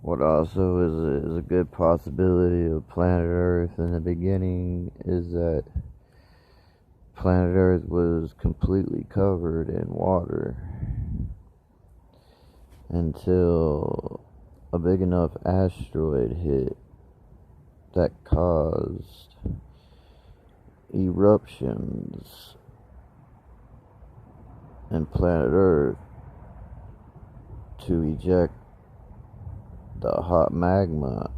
What also is a good possibility of planet Earth in the beginning is that planet Earth was completely covered in water until a big enough asteroid hit that caused eruptions in planet Earth to eject the hot magma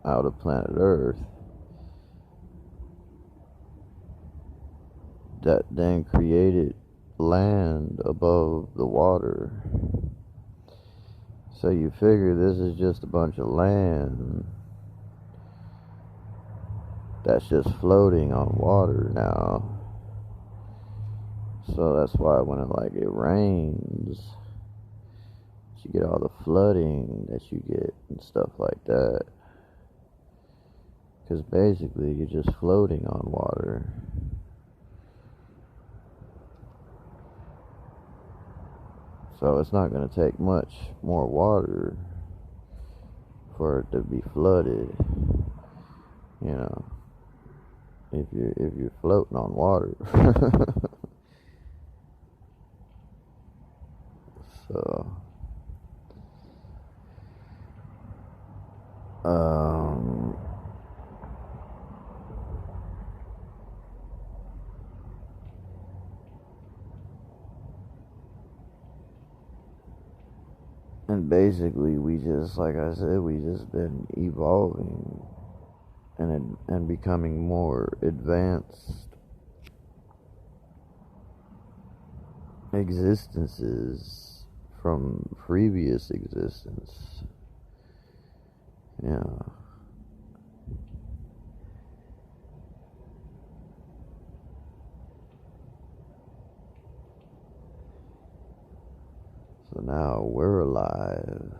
out of planet Earth that then created land above the water. So you figure this is just a bunch of land that's just floating on water now. So that's why when it rains, you get all the flooding that you get and stuff like that. Because basically you're just floating on water. So it's not going to take much more water for it to be flooded. You know, if you're floating on water. So and basically we just, like I said, we just been evolving and becoming more advanced existences from previous existence. Yeah. So now we're alive.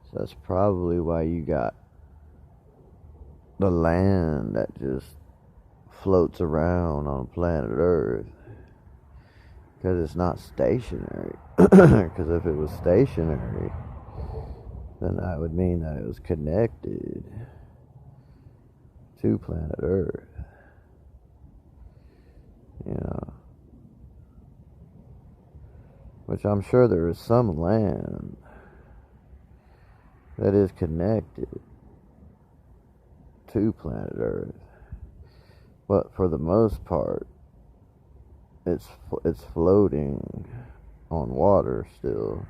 So that's probably why you got the land that just floats around on planet Earth. Because it's not stationary. Because if it was stationary, then that would mean that it was connected to planet Earth. You know. Which I'm sure there is some land that is connected to planet Earth. But for the most part, it's floating on water still.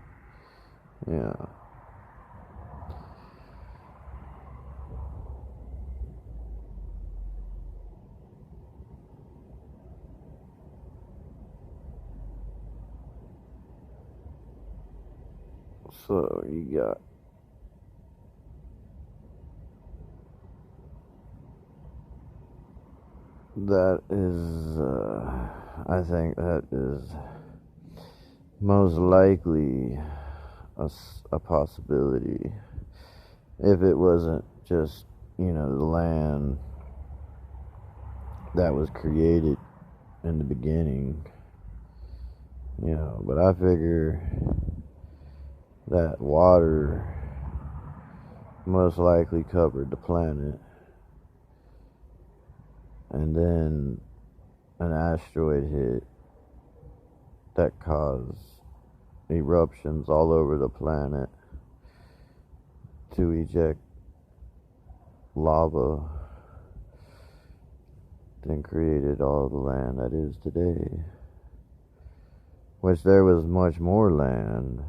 Yeah. So you got that is, I think that is most likely a possibility. If it wasn't just, the land that was created in the beginning, but I figure that water most likely covered the planet, and then an asteroid hit that caused eruptions all over the planet to eject lava, then created all the land that is today. Which there was much more land.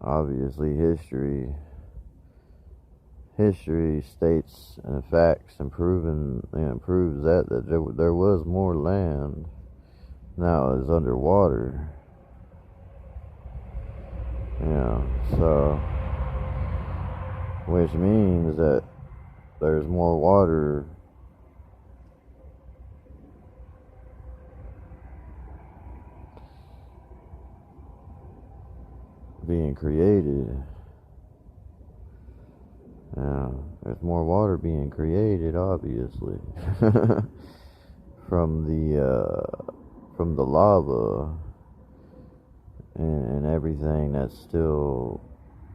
Obviously, history states and facts and proves that there was more land. Now it's underwater. So which means that there's more water being created. There's more water being created, obviously, from the lava and everything that's still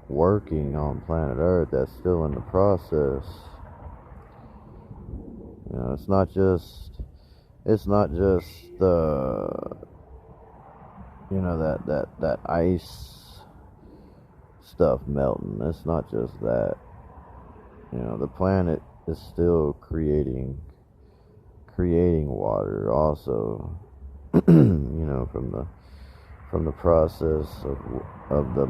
working on planet Earth. That's still in the process. It's not just the that ice stuff melting. It's not just that. The planet is still creating water also. From the process of the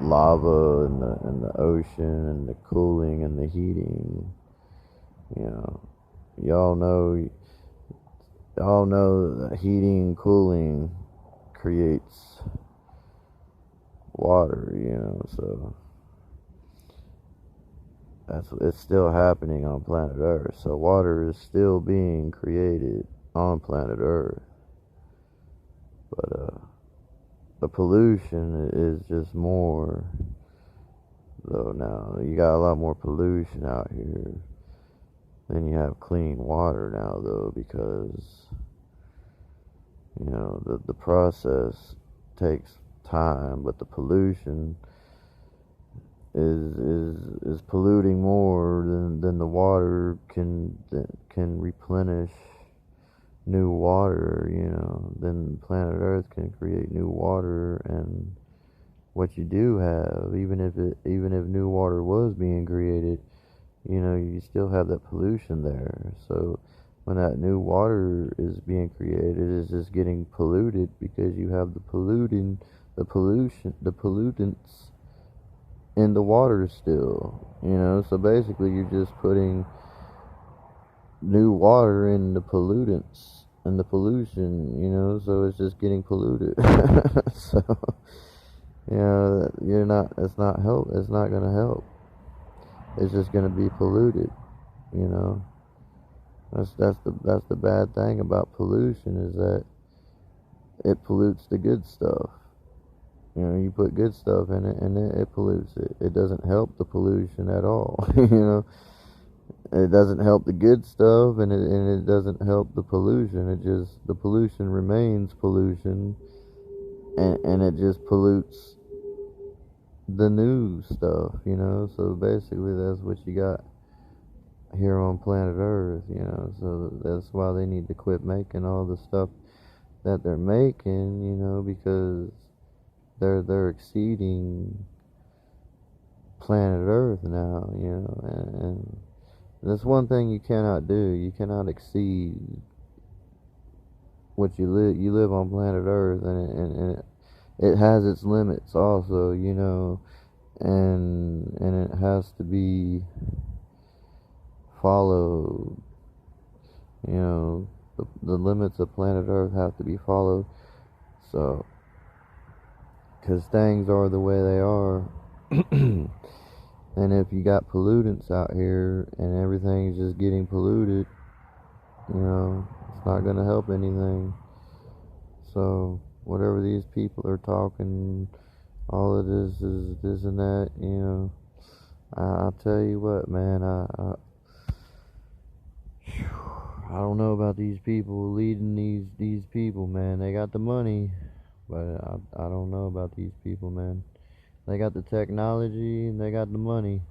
lava and the ocean and the cooling and the heating. Y'all know that heating and cooling creates water, so it's still happening on planet Earth. So water is still being created on planet Earth. But the pollution is just more, though. Now you got a lot more pollution out here than you have clean water now, though, because the process takes time, but the pollution is polluting more than the water can replenish new water. Then planet Earth can create new water. And what you do have, even if new water was being created, you still have that pollution there. So when that new water is being created, it's just getting polluted because you have the pollutants in the water still. So basically you're just putting new water in the pollutants and the pollution, so it's just getting polluted. So it's not gonna help. It's just gonna be polluted. That's the bad thing about pollution, is that it pollutes the good stuff. You put good stuff in it and it pollutes it. It doesn't help the pollution at all. It doesn't help the good stuff, and it doesn't help the pollution. The pollution remains pollution, and it just pollutes the new stuff. So basically that's what you got here on planet Earth. So that's why they need to quit making all the stuff that they're making, because they're exceeding planet Earth now, and that's one thing you cannot do. You cannot exceed what you live. You live on planet Earth, and it has its limits also, and it has to be followed. The limits of planet Earth have to be followed. So, because things are the way they are. And if you got pollutants out here and everything's just getting polluted, it's not going to help anything. So whatever these people are talking, all of this is this and that, I'll tell you what, man, I don't know about these people leading these people, man. They got the money, but I don't know about these people, man. They got the technology and they got the money,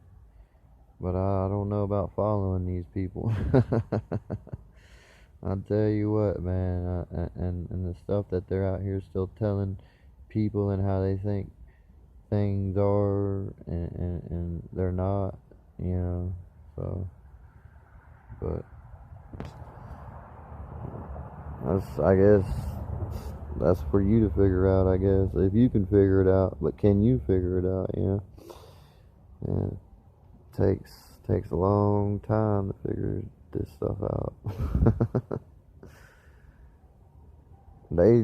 but I don't know about following these people. I'll tell you what, man, and the stuff that they're out here still telling people and how they think things are, and they're not, so, but I guess that's for you to figure out, I guess, if you can figure it out. But can you figure it out? Yeah, it takes a long time to figure this stuff out. they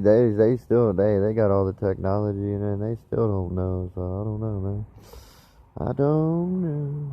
still they got all the technology, and they still don't know. So I don't know, man. I don't know.